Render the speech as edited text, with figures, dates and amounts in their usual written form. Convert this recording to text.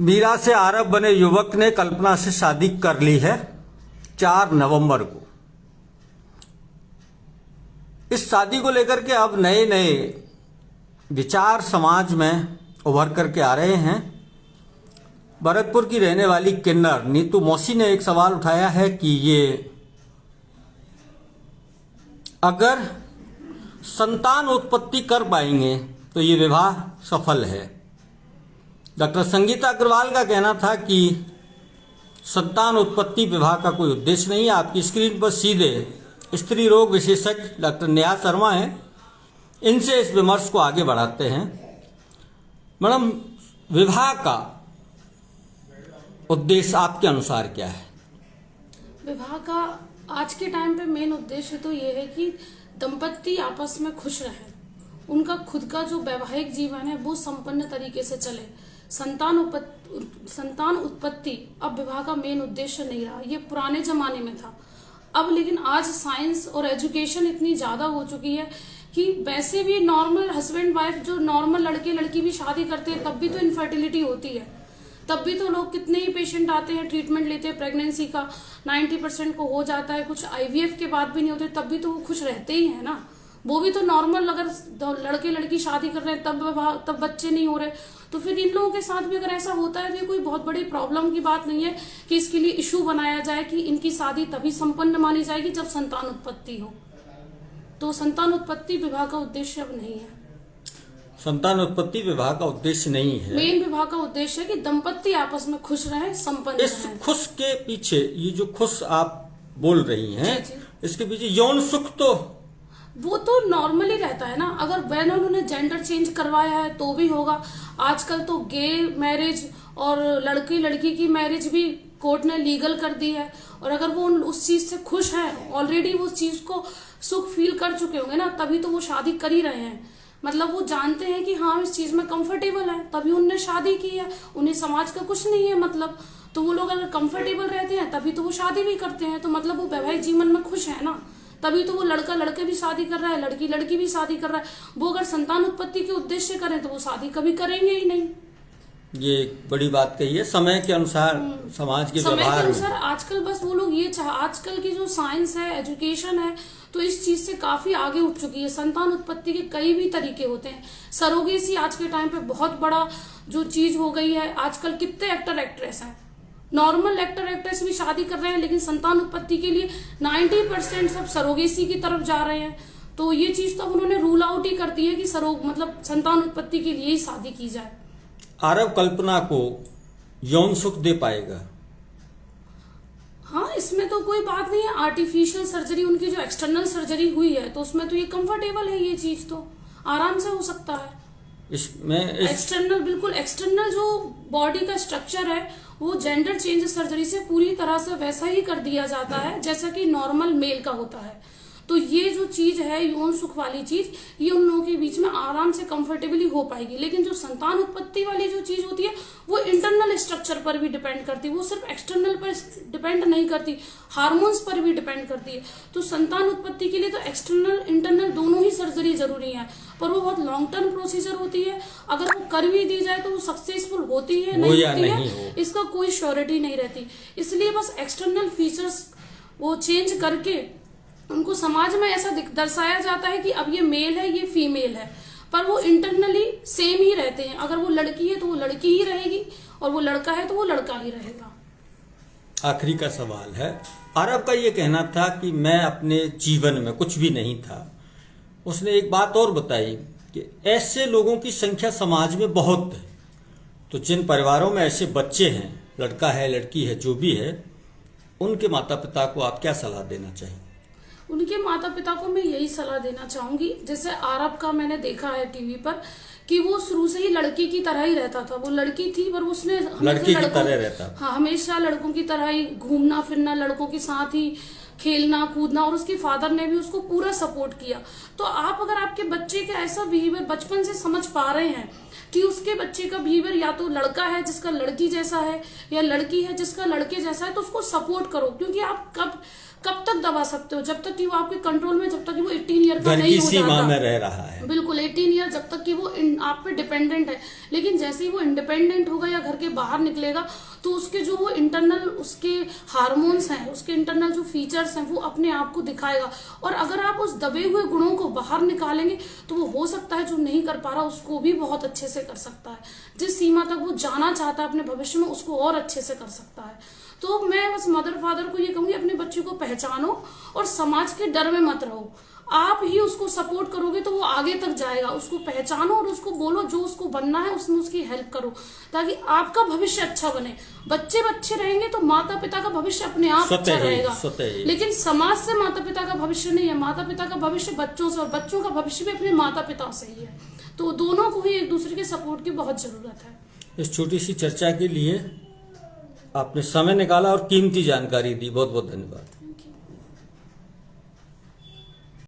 मीरा से आरब बने युवक ने कल्पना से शादी कर ली है 4 नवंबर को। इस शादी को लेकर के अब नए नए विचार समाज में उभर करके आ रहे हैं। भरतपुर की रहने वाली किन्नर नीतू मौसी ने एक सवाल उठाया है कि ये अगर संतान उत्पत्ति कर पाएंगे तो ये विवाह सफल है। डॉक्टर संगीता अग्रवाल का कहना था कि संतान उत्पत्ति विवाह का कोई उद्देश्य नहीं है। आपकी स्क्रीन पर सीधे स्त्री रोग विशेषज्ञ डॉक्टर नेहा शर्मा हैं, इनसे इस विमर्श को आगे बढ़ाते हैं। मैडम, विवाह का उद्देश्य आपके अनुसार क्या है? विवाह का आज के टाइम पे मेन उद्देश्य तो ये है कि दंपत्ति आपस में खुश रहे, उनका खुद का जो वैवाहिक जीवन है वो संपन्न तरीके से चले। संतान उत्पत्ति अब विवाह का मेन उद्देश्य नहीं रहा, ये पुराने जमाने में था। अब लेकिन आज साइंस और एजुकेशन इतनी ज्यादा हो चुकी है कि वैसे भी नॉर्मल हस्बैंड वाइफ जो नॉर्मल लड़के लड़की भी शादी करते हैं तब भी तो इनफर्टिलिटी होती है, तब भी तो लोग कितने ही पेशेंट आते हैं, ट्रीटमेंट लेते हैं, प्रेगनेंसी का 90% को हो जाता है, कुछ आईवीएफ के बाद भी नहीं होते, तब भी तो वो खुश रहते ही है ना। वो भी तो नॉर्मल, अगर लड़के लड़की शादी कर रहे हैं तब बच्चे नहीं हो रहे, तो फिर इन लोगों के साथ भी अगर ऐसा होता है तो ये कोई बहुत बड़ी प्रॉब्लम की बात नहीं है कि इसके लिए इशू बनाया जाए कि इनकी शादी तभी संपन्न मानी जाएगी जब संतान उत्पत्ति हो। तो संतान उत्पत्ति विवाह का उद्देश्य अब नहीं है। संतान उत्पत्ति विवाह का उद्देश्य नहीं है। मेन विवाह का उद्देश्य है कि दंपत्ति आपस में खुश रहे, संपन्न इस रहे। खुश के पीछे, ये जो खुश आप बोल रही हैं, जी। इसके पीछे यौन सुख तो वो तो नॉर्मली रहता है ना। अगर वैन उन्होंने जेंडर चेंज करवाया है तो भी होगा। आजकल तो गे मैरिज और लड़की लड़की की मैरिज भी कोर्ट ने लीगल कर दी है, और अगर वो उस चीज से खुश है, ऑलरेडी वो चीज को सुख फील कर चुके होंगे ना, तभी तो वो शादी कर ही रहे हैं। मतलब वो जानते हैं कि हाँ इस चीज में कंफर्टेबल है, तभी उनने शादी की है। उन्हें समाज का कुछ नहीं है मतलब। तो वो लोग अगर कंफर्टेबल रहते हैं तभी तो वो शादी भी करते हैं, तो मतलब वो वैवाहिक जीवन में खुश है ना, तभी तो वो लड़का लड़के भी शादी कर रहा है, लड़की लड़की भी शादी कर रहा है। वो अगर संतान उत्पत्ति के उद्देश्य करें तो वो शादी कभी करेंगे ही नहीं। ये बड़ी बात कही है। समय के अनुसार समाज के समय के व्यवहार अनुसार आजकल बस वो लोग ये आजकल की जो साइंस है, एजुकेशन है, तो इस चीज से काफी आगे उठ चुकी है। संतान उत्पत्ति के कई भी तरीके होते हैं। सरोगेसी आज के टाइम पे बहुत बड़ा जो चीज हो गई है। आजकल कितने एक्टर एक्ट्रेस हैं, नॉर्मल एक्टर एक्ट्रेस भी शादी कर रहे हैं, लेकिन संतान उत्पत्ति के लिए 90% सब सरोगेसी की तरफ जा रहे हैं। तो ये चीज तो उन्होंने रूल आउट ही कर दी है कि मतलब संतान उत्पत्ति के लिए ही शादी की जाए। आरब कल्पना को यौन सुख दे पाएगा? हाँ, इसमें तो कोई बात नहीं है। आर्टिफिशियल सर्जरी, उनकी जो एक्सटर्नल सर्जरी हुई है, तो उसमें तो ये कंफर्टेबल है, ये चीज तो आराम से हो सकता है। एक्सटर्नल बिल्कुल एक्सटर्नल जो बॉडी का स्ट्रक्चर है वो जेंडर चेंज सर्जरी से पूरी तरह से वैसा ही कर दिया जाता है जैसा कि नॉर्मल मेल का होता है। तो ये जो चीज है यौन सुख वाली चीज, ये उन लोगों के बीच में आराम से कंफर्टेबली हो पाएगी। लेकिन जो संतान उत्पत्ति वाली जो चीज होती है वो इंटरनल स्ट्रक्चर पर भी डिपेंड करती है, वो सिर्फ एक्सटर्नल पर डिपेंड नहीं करती, हार्मोन्स पर भी डिपेंड करती है। तो संतान उत्पत्ति के लिए तो एक्सटर्नल इंटरनल दोनों ही सर्जरी जरूरी है, पर वो बहुत लॉन्ग टर्म प्रोसीजर होती है। अगर वो कर भी दी जाए तो वो सक्सेसफुल होती है नहीं होती है, इसका कोई श्योरिटी नहीं रहती। इसलिए बस एक्सटर्नल फीचर्स वो चेंज करके उनको समाज में ऐसा दर्शाया जाता है कि अब ये मेल है, ये फीमेल है, पर वो इंटरनली सेम ही रहते हैं। अगर वो लड़की है तो वो लड़की ही रहेगी, और वो लड़का है तो वो लड़का ही रहेगा। आखिरी का सवाल है, आरब का ये कहना था कि मैं अपने जीवन में कुछ भी नहीं था। उसने एक बात और बताई कि ऐसे लोगों की संख्या समाज में बहुत है, तो जिन परिवारों में ऐसे बच्चे हैं, लड़का है लड़की है जो भी है, उनके माता पिता को आप क्या सलाह देना चाहिए? उनके माता पिता को मैं यही सलाह देना चाहूंगी, जैसे आरब का मैंने देखा है टीवी पर कि वो शुरू से ही लड़की की तरह ही रहता था। वो लड़की थी पर उसने लड़की की तरह रहता, हाँ, हमेशा लड़कों की तरह ही घूमना फिरना, लड़कों के साथ ही खेलना कूदना, और उसके फादर ने भी उसको पूरा सपोर्ट किया। तो आप अगर आपके बच्चे का ऐसा बिहेवियर बचपन से समझ पा रहे हैं कि उसके बच्चे का बिहेवियर या तो लड़का है जिसका लड़की जैसा है, या लड़की है जिसका लड़के जैसा है, तो उसको सपोर्ट करो। क्योंकि आप कब कब तक दबा सकते हो? जब तक कि वो आपके कंट्रोल में, जब तक कि वो 18 ईयर का घर नहीं की हो सीमा जाता। में रह रहा है। बिल्कुल 18 ईयर, जब तक कि वो आप पे डिपेंडेंट है। लेकिन जैसे ही वो इंडिपेंडेंट होगा या घर के बाहर निकलेगा, तो उसके जो वो इंटरनल उसके हार्मोन्स हैं, उसके इंटरनल जो फीचर्स हैं, वो अपने आप को दिखाएगा। और अगर आप उस दबे हुए गुणों को बाहर निकालेंगे, तो वो हो सकता है जो नहीं कर पा रहा उसको भी बहुत अच्छे से कर सकता है। जिस सीमा तक वो जाना चाहता है अपने भविष्य में, उसको और अच्छे से कर सकता है। तो मैं बस मदर फादर को ये कहूंगी, अपने बच्चे को पहचानो और समाज के डर में मत रहो। आप ही उसको सपोर्ट करोगे तो वो आगे तक जाएगा। उसको पहचानो और उसको बोलो जो उसको बनना है उसमें उसकी हेल्प करो, ताकि आपका भविष्य अच्छा बने। बच्चे अच्छे रहेंगे तो माता पिता का भविष्य अपने आप अच्छा रहेगा। लेकिन समाज से माता पिता का भविष्य नहीं है, माता पिता का भविष्य बच्चों से, और बच्चों का भविष्य भी अपने माता पिता से ही है। तो दोनों को ही एक दूसरे के सपोर्ट की बहुत जरूरत है। इस छोटी सी चर्चा के लिए आपने समय निकाला और कीमती जानकारी दी, बहुत बहुत धन्यवाद।